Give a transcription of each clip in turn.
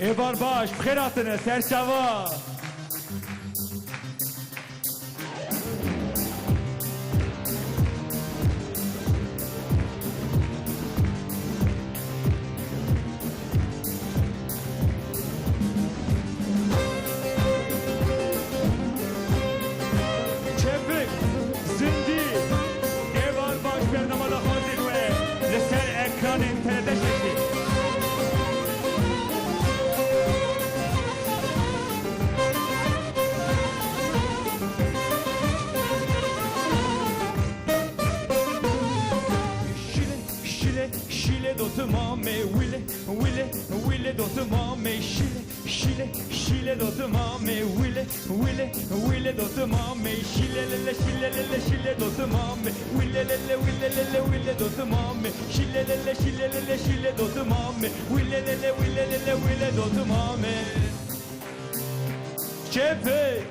Evar baş, bxeyratine, serçava. Çepik, zindi, evar baş, bernamada hazır ve leser ekran internete şekli. Şile dotuma me wile dotuma me şile dotuma me wile dotuma me şile dotuma me wile dotuma me şile dotuma me wile dotuma me Çepe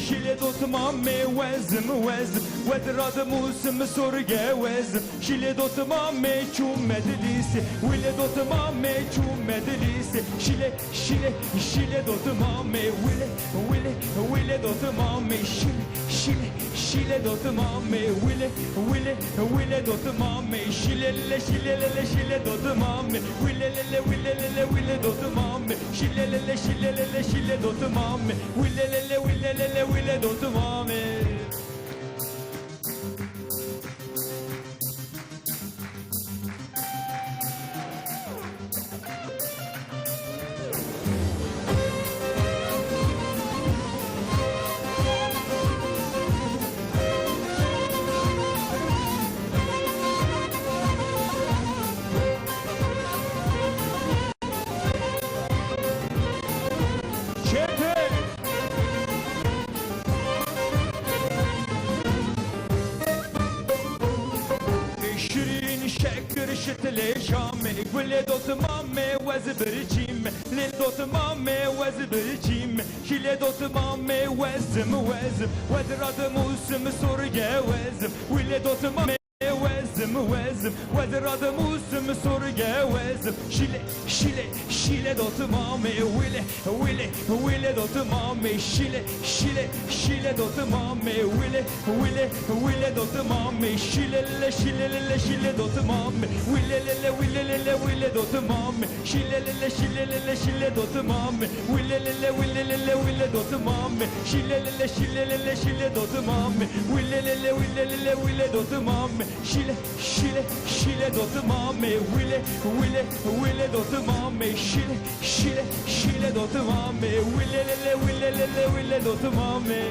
شيل دوت مامي وزم ودراد موسم سورجا وزم شيل دوت مامي شو مدليسي ويل دوت مامي شو مدليسي شيل دوت مامي ويل دوت مامي شيل دوت مامي ويل دوت مامي شيل دوت مامي ويل دوت مامي شيل دوت مامي wile dotumam شتلي شامي قولي دوت مامي وزبرجيم لي دوت مامي وزبرجيم شيلي دوت مامي وزم ودراد موسم سورجا وزم ويلي دوت مامي وزم ودراد موسم سورجا وزم شيلي دوت مامي ويلي دوت مامي شيلي دوت مامي ويلي دوت مامي شيلي دوت مامي ويلي دوت مامي شيلي دوت مامي ويلي دوت مامي شيلي دوت مامي ويلي دوت مامي شيلي دوت مامي ويلي دوت مامي شيلي دوت مامي ويلي دوت مامي